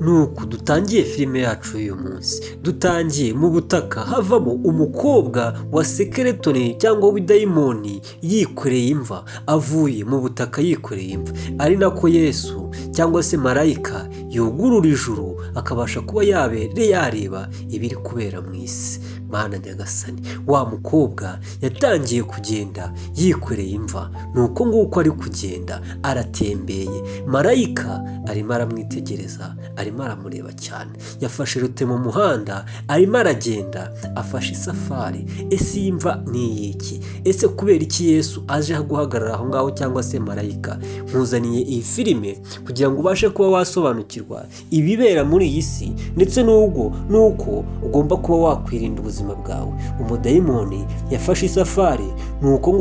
nuko dutangiye filime yacu y'uyu munsi. Dutangiye mu butaka havamo umukobwa wa sekeretoni cyangwa w'idayimoni yikoreye imva, avuye mu butaka yikoreye imva, ari nako Yesu cyangwa se marayika yugurura ijuru akabasha kuba yareba ibiri kubera mu isi. Mana nyagasani, wa mukobwa yatangiye kugenda yikoreye imva, nuko nguko ari kugenda aratembeye, marayika arimo aramwitegereza, arimo aramureba cyane. Yafashe rute mu muhanda, arimo aragenda, afashe isafari. Ese iyi mva ni iyiki? Ese kubera iki Yesu aje guhagarara aho ngaho cyangwa se marayika? Nkuzaniye iyi filime kugira ngo ubashe kuba wasobanukirwa ibibera muri iyi si, ndetse nuko ugomba kuba wakwirinda ubuzima bwawe. Umudayimoni yafashe isafari, nuko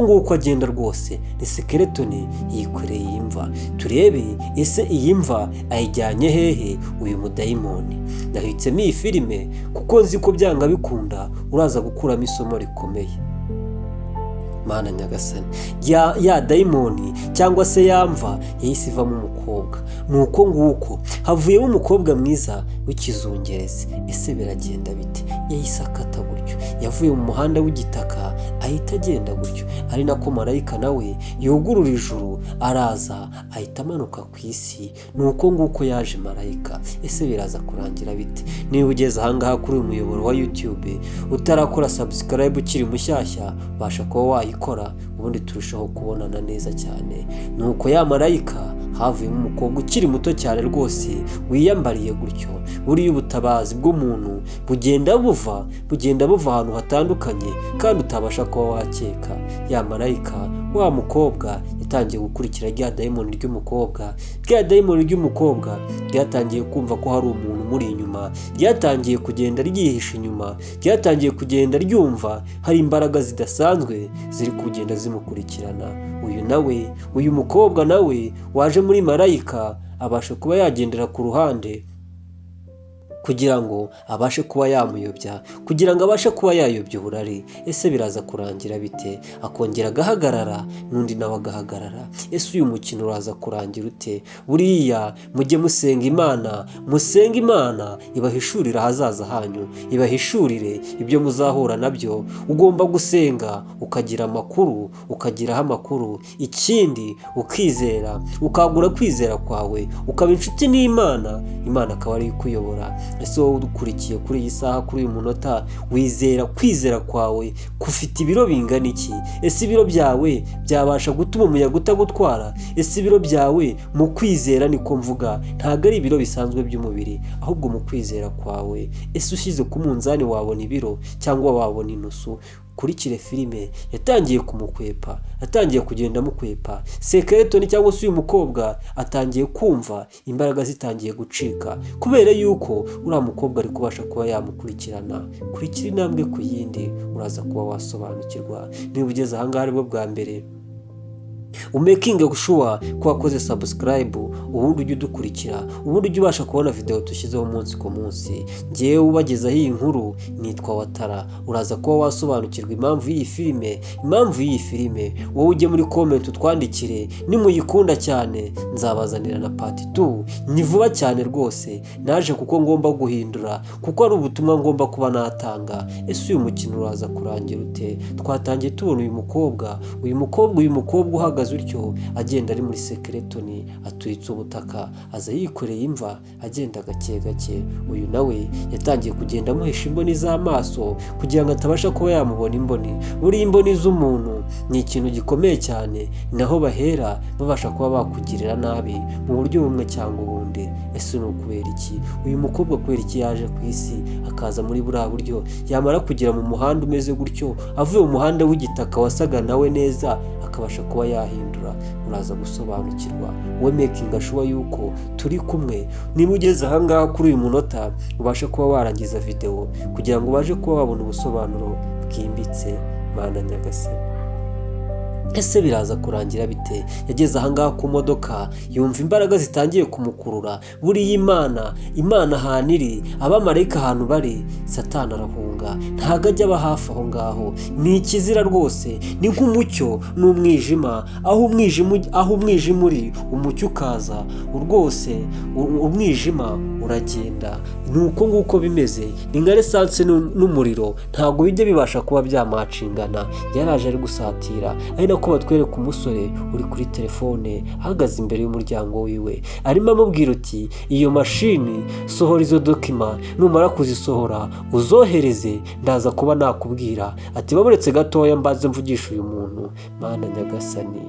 nguko agenda rwose. Ni sekeretoni yikoreye imva. Turebe ese iyi mva ayijyanye hehe uyu mudayimoni? Nahitsemo iyi filime kuko nzi ko byanga bikunda uraza gukuramo isomo rikomeye. Mana nyagasani, ya dayimoni cyangwa se yamva yahise ivamo umukobwa. Nuko nguko havuyemo umukobwa mwiza w'ikizungerezi. Ese biragenda bite? Yahise akata gutyo, yavuye mu muhanda w'igitaka ahita agenda gutyo. Ari nako marayika nawe yugurura ijuru, araza ahita amanuka ku isi. Nuko nguko yaje marayika. Ese biraza kurangira bite? Niba ugeze ahangaha kuri uyu muyoboro wa YouTube utarakora subscribe ukiri mushyashya, basha kuba wayikora, ubundi turushaho kubonana neza cyane. Nuko ya marayika havuyemo umukobwa ukiri muto cyane rwose wiyambariye gutyo. Buriya ubutabazi bw'umuntu bugenda buva ahantu hatandukanye kandi utabasha kuba wakeka. Ya marayika, wa mukobwa yatangiye gukurikira rya dayimoni ry'umukobwa. Rya dayimoni ry'umukobwa ryatangiye kumva ko hari umuntu muri inyuma, ryatangiye kugenda ryihisha inyuma, ryatangiye kugenda ryumva hari imbaraga zidasanzwe ziri kugenda zimukurikirana. Uyu mukobwa nawe waje muri marayika abasha kuba yagendera ku ruhande kugira ngo abashe kuba yamuyobya, kugira ngo abashe kuba yayobya uburari. Ese biraza kurangira bite? Akongera agahagarara, n'undi nawe agahagarara. Ese uyu mukino uraza kurangira ute? Buriya mujye musenge Imana ibahishurire ahazaza hanyu, ibahishurire ibyo muzahura nabyo. Ugomba gusenga ukagiraho amakuru, ikindi ukizera, ukagura kwizera kwawe, ukaba inshuti n'Imana, Imana akaba ari ikuyobora. Ese wowe udukurikiye kuri iyi saha, kuri uyu munota, wizera kwizera kwawe kufite ibiro bingana iki? Ese ibiro byawe byabasha gutuma umuyaga utagutwara? Ese ibiro byawe mu kwizera, niko mvuga, ntabwo ari ibiro bisanzwe by'umubiri, ahubwo mu kwizera kwawe. Ese ushyize ku munzani wabona ibiro cyangwa wabona inusu? Kurikire filime yatangiye kumukwepa, atangiye kugenda mukwepa. Sekeretoni cyangwa se uyu mukobwa atangiye kumva imbaraga zitangiye gucika, kubera yuko uriya mukobwa ari kubasha kuba yamukurikirana. Kurikira intambwe ku yindi, uraza kuba wasobanukirwa. Niba ugeze ahangaha aribwo bwa mbere, umekinge sure ko wakoze subscribe, ubundi ujye udukurikira, ubundi ujye ubasha kubona video dushyizeho umunsi ku munsi. Ngewe ubagezaho iyi nkuru nitwa Watara. Uraza kuba wasobanukirwa impamvu y'iyi filime. Wowe ujye muri comment utwandikire, nimuyikunda cyane nzabazanira na part 2. Ni vuba cyane rwose, naje kuko ngomba guhindura, kuko ari ubutumwa ngomba kuba natanga. Ese uyu mukino uraza kurangira ute? Twatangiye tubona uyu mukobwa uhagaze utyo, agenda ari muri sekeretoni, aturitse ubutaka, aza yikoreye imva, agenda gake gake. Uyu nawe yatangiye kugenda amuhisha imboni z'amaso kugira ngo atabasha kuba yamubona imboni. Buriya imboni z'umuntu ni ikintu gikomeye cyane, naho bahera babasha kuba bakugirira nabi mu buryo bumwe cyangwa ubundi. Ese ni ukubera iki? Uyu mukobwa kubera iki yaje ku isi akaza muri buriya buryo? Yamara kugera mu muhanda umeze gutyo, avuye mu muhanda w'igitaka wasaga nawe neza, akabasha kuba yahindura. Uraza gusobanukirwa. We making sure yuko turi kumwe. Niba ugeze ahangaha kuri uyu munota, ubashe kuba warangiza video kugira ngo ubashe kuba wabona ubusobanuro bwimbitse. Mana nyagasani. ese biraza kurangira bite? Yageze ahangaha ku modoka yumva imbaraga zitangiye kumukurura. Buriya imana ahantu iri, abamarayika ahantu bari, satani arahunga, ntago ajya aba hafi aho ngaho. Ni ikizira rwose, ni nk'umucyo n'umwijima. Aho umwijima uri, umucyo ukaza. Rwose umwijima uragenda. Ni uko nguko bimeze, ni nka esanse n'umuriro, ntabwo bijya bibasha kuba byamacingana. Yaraje ari gusatira, ari nako batwereka umusore uri kuri telefone ahagaze imbere y'umuryango wiwe, arimo amubwira uti iyo mashini sohora izo dokima, numara kuzisohora uzohereze, ndaza kuba nakubwira. Ati baburetse gatoya mbaze mvugisha uyu muntu. Mana nyagasani,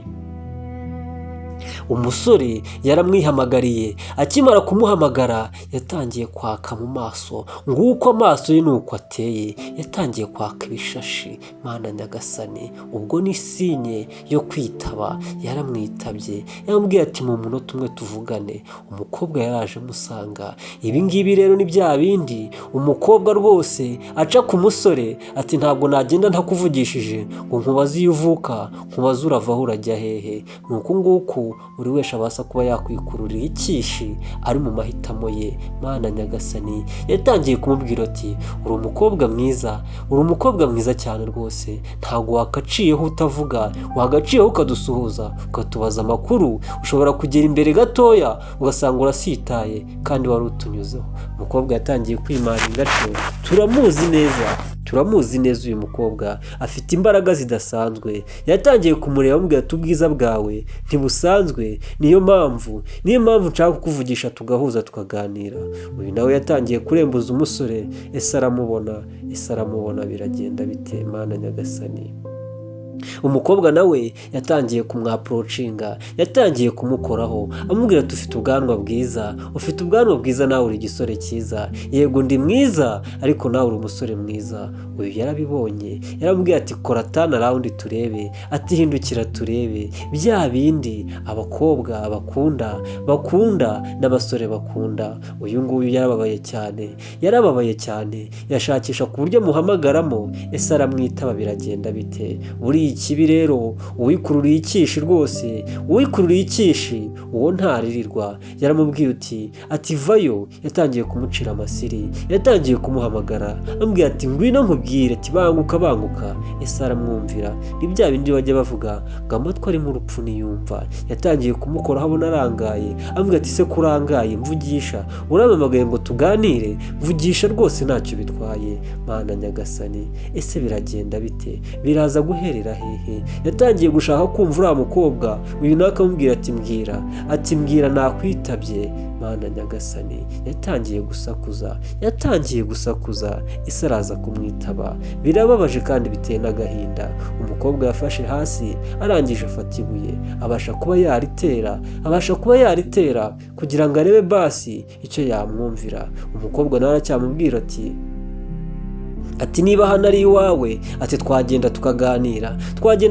umusore yaramwihamagariye. Akimara kumuhamagara yatangiye kwaka mu maso, nguko amaso ye nuko ateye, yatangiye kwaka ibishashi. Mana nyagasani, ubwo ni sinye yo kwitaba. Yaramwitabye, yamubwiye ati mu munota umwe tuvugane. Umukobwa yaraje amusanga. Ibi ngibi rero ni bya bindi umukobwa rwose aca ku musore ati ntabwo nagenda ntakuvugishije ngo nkubaze iyo uvuka, nkubaze urava aho urajya hehe. Nuko nguko buri wese abasha kuba yakwikururira ikishi ari mu mahitamo ye. Mana nyagasani, yatangiye kumubwira ati uri umukobwa mwiza, uri umukobwa mwiza cyane rwose, ntabwo wakaciyeho utavuga, wagaciyeho ukadusuhuza, ukatubaza amakuru. Ushobora kugera imbere gatoya ugasanga urasitaye kandi wari utunyuzeho. Umukobwa yatangiye kwimana ingaco. Turamuzi neza uyu mukobwa, afite imbaraga zidasanzwe. Yatangiye kumureba amubwira ati ubwiza bwawe ntibusanzwe, niyo mpamvu nshaka kukuvugisha tugahuza tukaganira. Uyu nawe yatangiye kurembuza umusore. Ese aramubona biragenda bite? Mana nyagasani. Umukobwa nawe yatangiye kumwaprocinga, yatangiye kumukoraho amubwira ati ufite ubwanwa bwiza, nawe uri igisore cyiza. Yego ndi mwiza, ariko nawe uri umusore mwiza. Uyu yarabibonye, yaramubwiye ati kora turn around turebe, ati hindukira turebe. Bya bindi abakobwa bakunda n'abasore bakunda. Uyu nguyu yarababaye cyane, yashakisha ku buryo muhamagaramo. Ese aramwitaba biragenda bite? Buri ikibi rero uwikururiye ikishi rwose, uwo ntaririrwa. Yaramubwiye ati vayo. Yatangiye kumucira amasiri, yatangiye kumuhamagara amubwira ati ngwino nkubwire, ati banguka. Ese aramwumvira. Ni bya bindi bajya bavuga ngo amatwi ari mu rupfu niyumva. Yatangiye kumukoraho abona arangaye, amubwira ati se kurangaye, mvugisha, urampamagaye ngo tuganire, mvugisha rwose ntacyo bitwaye. Mana nyagasani, ese biragenda bite? Biraza guherera hehe? Yatangiye gushaka kumva uriya mukobwa. Uyu nawe akamubwira ati mbwira nakwitabye. Mana nyagasani, yatangiye gusakuza. Ese araza kumwitaba. Birababaje kandi biteye n'agahinda. Umukobwa yafashe hasi, arangije afata ibuye, abasha kuba yaritera kugira ngo arebe basi icyo yamwumvira. Umukobwa nawe aracyamubwira ati niba hano ari iwawe, ati twagenda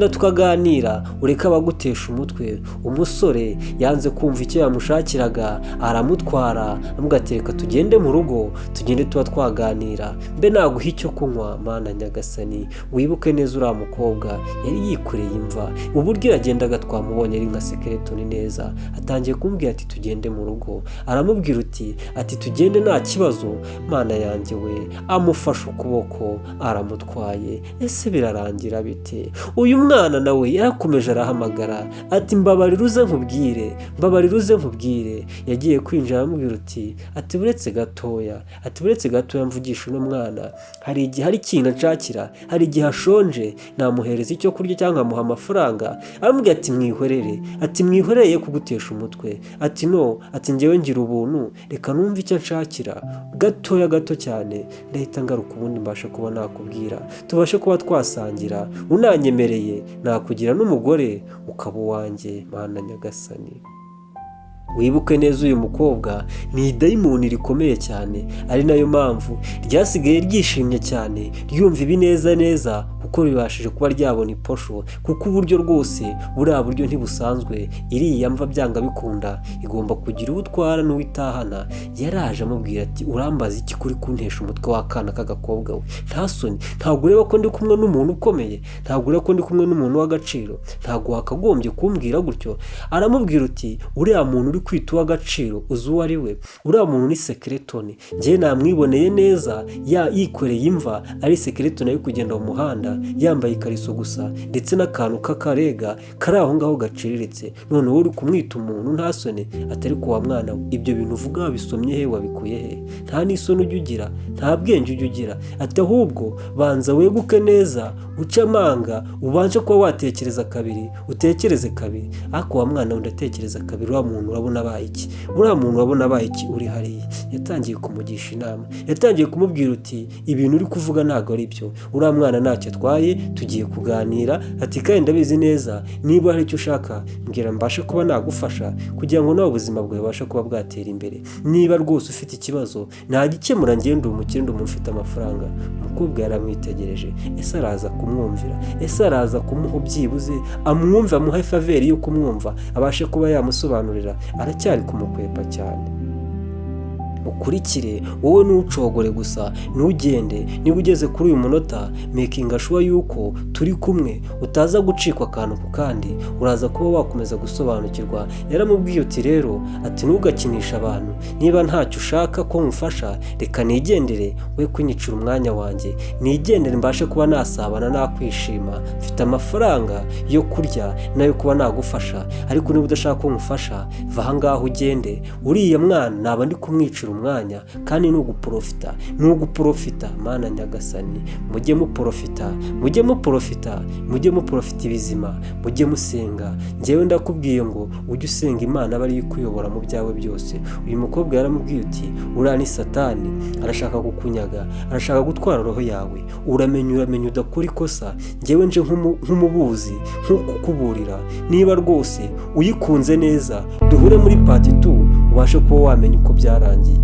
tukaganira, ureka abagutesha umutwe. Umusore yanze kumva icyo yamushakiraga, aramutwara amugateka tugende mu rugo, tugende tuba twaganira, mbe naguha icyo kunywa. Mana nyagasani, wibuke neza uriya mukobwa yari yikoreye imva. Uburyo yagendaga twamubonye ari nka Skeleton neza. Atangiye kumubwira ati tugende mu rugo, aramubwira ati tugende nta kibazo. Mana yanjye we, amufashe ukuboko aramutwaye. Ese birarangira bite? Uyu mwana nawe yarakomeje arahamagara ati mbabarira uze nkubwire. Yagiye kwinjira aramubwira ati buretse gatoya mvugisha uno mwana. Hari igihe hari ikintu nshakira, hari igihe ashonje, namuhereza icyo kurya cyangwa amuha amafaranga. Aramubwira ati mwihoreye kugutesha umutwe. Ati njyewe ngira ubuntu, reka numve icyo nshakira gato cyane, ndahita ngaruka ubundi mbasha kuba nakubwira, tubashe kuba twasangira. Unanyemereye nakugira n'umugore ukaba uwanjye. Mana nyagasani. wibuke neza uyu mukobwa ni idayimoni rikomeye cyane, ari nayo mpamvu ryasigaye ryishimye cyane ryumva ibineza kuko ribashije kuba ryabona iposho, kuko uburyo rwose buriya buryo ntibusanzwe. Iriya mva byanga bikunda igomba kugira uwo utwara n'uwo itahana. Yaraje amubwira ati urambaza iki kuri kuntesha umutwe w'akana k'agakobwa we? Nta soni? Ntabwo ureba ko ndi kumwe n'umuntu ukomeye? Ntabwo ureba ko ndi kumwe n'umuntu w'agaciro? Ntabwo wakagombye kumbwira gutyo? Aramubwira uti uriya muntu uri kwita uw'agaciro uzi uwo ari we? Uriya muntu ni Sekeretoni, njyewe namwiboneye neza yikoreye imva, ari Sekeretoni ari kugenda mu muhanda yambaye ikariso gusa ndetse n'akantu k'akarega kari aho ngaho gaciriritse, none wowe uri kumwita umuntu nta soni? Atari ku wa mwana we, ibyo bintu uvuga wabisomye he? Wabikuye he? Nta n'isoni ujya ugira, nta bwenge ujya ugira. Ati ahubwo banza weguke neza, uce amanga, ubanje kuba watekereza kabiri, utekereze kabiri. Ariko wa mwana we ndatekereza kabiri, uriya muntu urabona abaye iki? Uriya muntu urabona abaye iki uri hariya? Yatangiye kumugisha inama, yatangiye kumubwira uti ibintu uri kuvuga ntabwo ari byo, uriya mwana ntacyo atwaye, tugiye kuganira. Ati kandi ndabizi neza niba hari icyo ushaka mbwira mbashe kuba nagufasha kugira ngo nawe ubuzima bwawe bubashe kuba bwatera imbere. Niba rwose ufite ikibazo nagikemura, ngende umukire, ndi umuntu ufite amafaranga. Umukobwa yaramwitegereje, ese araza kumwumvira? Ese araza kumuha byibuze amwumve, amuhe faveri yo kumwumva, abashe kuba yamusobanurira? Aracyari kumukwepa cyane. Ukurikire wowe ntucogore gusa, ntugende. Niba ugeze kuri uyu munota making sure yuko turi kumwe, utaza gucikwa akantu ku kandi, uraza kuba wakomeza gusobanukirwa. Yaramubwiye uti rero ati ntugakinisha abantu, niba ntacyo ushaka ko ngufasha reka nigendere, we kunyicira umwanya wanjye, nigendere mbashe kuba nasabana nakwishima, mfite amafaranga yo kurya nayo kuba nagufasha. Ariko niba udashaka ko ngufasha va aha ngaho ugende, uriya mwana naba ndi kumwicira umwanya kandi nuguprofita. Mana nyagasani, mujye muprofita ibizima, mujye musenga. Njyewe ndakubwiye ngo ujye usenga Imana aba ariyo ikuyobora mu byawe byose. Uyu mukobwa yaramubwiye uti uriya ni Satani, arashaka kukunyaga, arashaka gutwara roho yawe. Uramenye udakora ikosa. Njyewe nje nk'umubuzi nk'ukukuburira, niba rwose uyikunze neza duhure muri part 2 ubashe kuba wamenya uko byarangiye.